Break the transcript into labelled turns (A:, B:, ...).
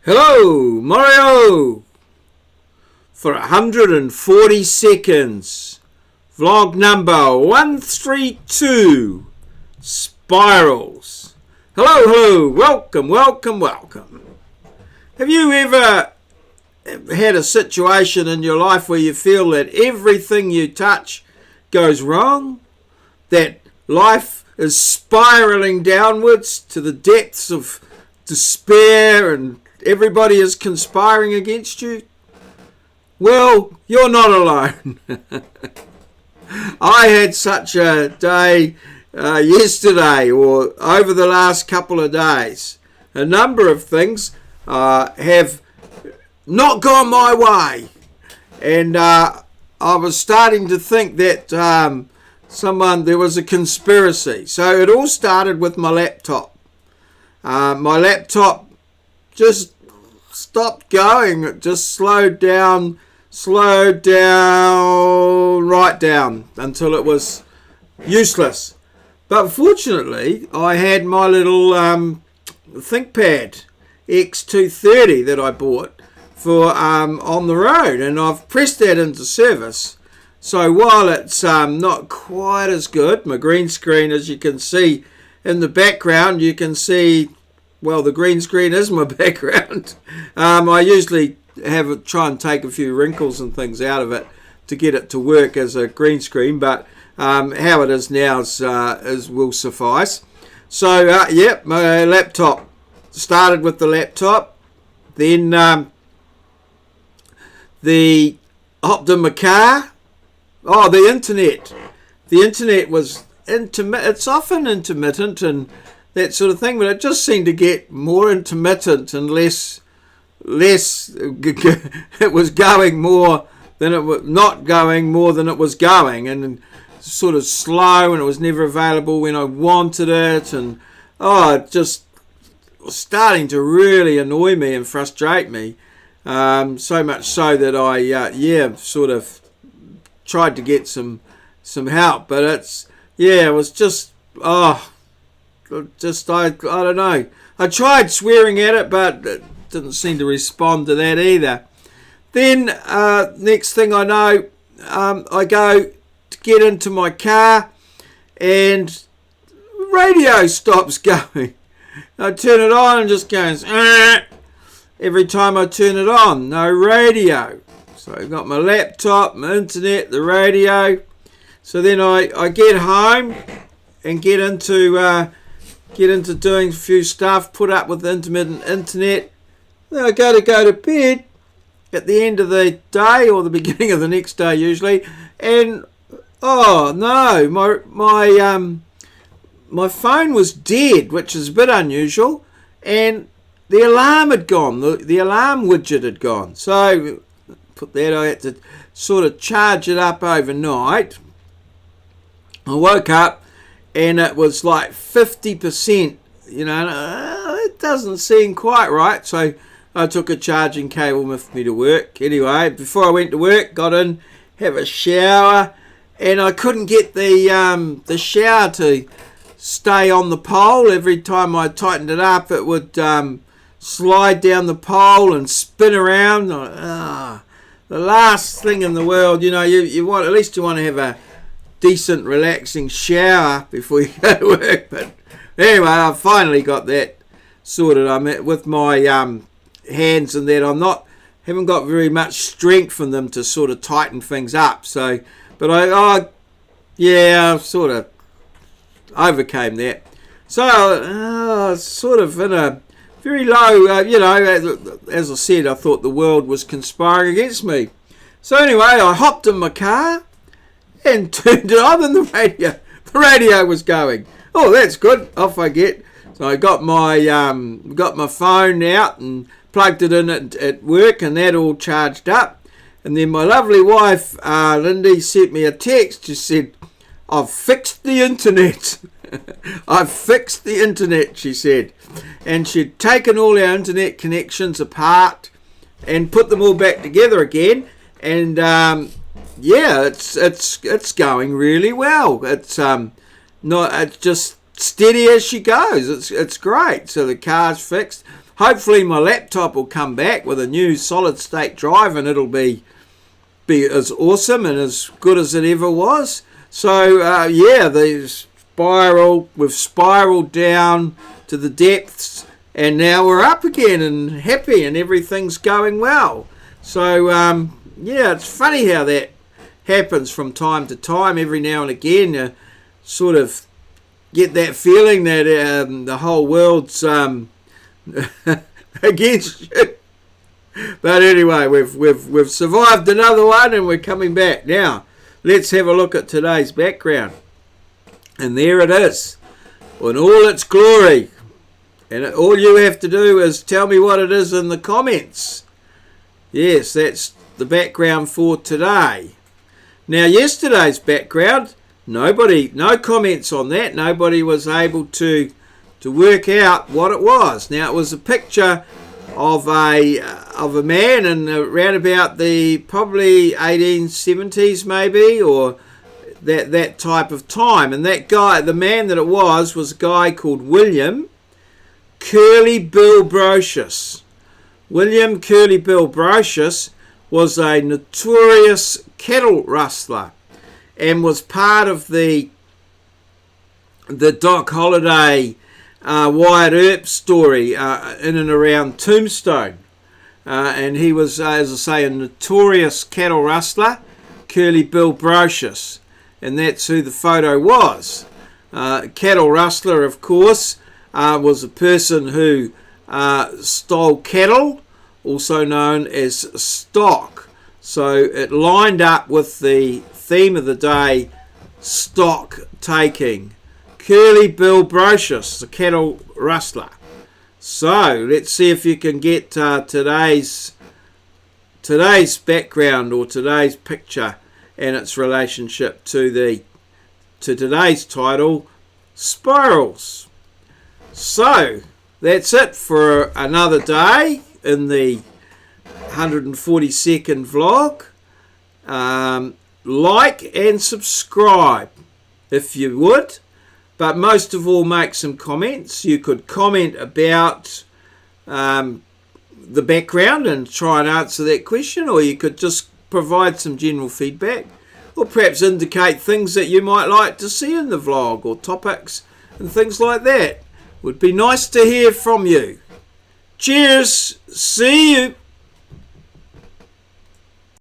A: Hello, maurieo, for 140 seconds. Vlog number 132, Spirals. Hello, welcome. Have you ever had a situation in your life where you feel that everything you touch goes wrong? That life is spiraling downwards to the depths of despair and everybody is conspiring against you? Well, you're not alone. I had such a day yesterday or over the last couple of days. A number of things have not gone my way. And I was starting to think that there was a conspiracy. So it all started with my laptop. My laptop just stopped going. It just slowed down right down until it was useless. But fortunately, I had my little ThinkPad X230 that I bought for on the road, and I've pressed that into service. So while it's not quite as good, my green screen, as you can see in the background, you can see, well, the green screen is my background. I usually try and take a few wrinkles and things out of it to get it to work as a green screen, but how it is now will suffice. So, my laptop. Started with the laptop, then hopped in my car. Oh, the internet. The internet was it's often intermittent and that sort of thing, but it just seemed to get more intermittent and less it was going more than it was not going more than it was going, and sort of slow, and it was never available when I wanted it, and it just was starting to really annoy me and frustrate me, so much so that I sort of tried to get some help, but it was just I don't know. I tried swearing at it, but it didn't seem to respond to that either. Then next thing I know, I go to get into my car and radio stops going. I turn it on and just goes every time I turn it on. No radio. So I got my laptop, my internet, the radio. So then I get home and get into doing a few stuff, put up with the intermittent internet. Then I go to bed at the end of the day or the beginning of the next day usually, and oh no, my phone was dead, which is a bit unusual, and the alarm had gone. The alarm widget had gone. So I had to sort of charge it up overnight. I woke up and it was like 50%, it doesn't seem quite right. So I took a charging cable with me to work. Anyway, before I went to work, got in, have a shower, and I couldn't get the shower to stay on the pole. Every time I tightened it up, it would slide down the pole and spin around. The last thing in the world, you want, at least you want to have a decent relaxing shower before you go to work. But anyway, I finally got that sorted. I'm with my hands and that haven't got very much strength from them to sort of tighten things up. So, but I sort of overcame that. So sort of in a very low, as I said, I thought the world was conspiring against me. So anyway, I hopped in my car and turned it on, and the radio was going. Oh, that's good. Off I get. So I got my phone out and plugged it in at work, and that all charged up. And then my lovely wife, Lindy, sent me a text. She said, "I've fixed the internet." I've fixed the internet, she said. And she'd taken all our internet connections apart and put them all back together again. And it's going really well. It's just steady as she goes. It's great. So the car's fixed. hopefully my laptop will come back with a new solid state drive, and it'll be as awesome and as good as it ever was. So yeah, we've spiraled down to the depths, and now we're up again and happy, and everything's going well. So yeah, it's funny how that happens from time to time. Every now and again you sort of get that feeling that the whole world's against you. But anyway, we've survived another one, and we're coming back. Now, let's have a look at today's background. And there it is, in all its glory. And all you have to do is tell me what it is in the comments. Yes, that's the background for today. Now, yesterday's background, no comments on that. Nobody was able to work out what it was. Now, it was a picture of a man in around about the probably 1870s maybe, or that type of time. And that guy, the man that it was a guy called William Curly Bill Brocious. William Curly Bill Brocious was a notorious cattle rustler and was part of the Doc Holliday Wyatt Earp story in and around Tombstone. And he was, as I say, a notorious cattle rustler, Curly Bill Brocious. And that's who the photo was. Cattle rustler, of course, was a person who stole cattle, also known as stock. So it lined up with the theme of the day, stock taking. Curly Bill Brocious, the cattle rustler. So let's see if you can get today's background, or today's picture, and its relationship to today's title, Spirals. So that's it for another day in the 142nd vlog. Like and subscribe if you would. But most of all, make some comments. You could comment about the background and try and answer that question, or you could just provide some general feedback, or perhaps indicate things that you might like to see in the vlog, or topics and things like that. Would be nice to hear from you. Cheers. See you.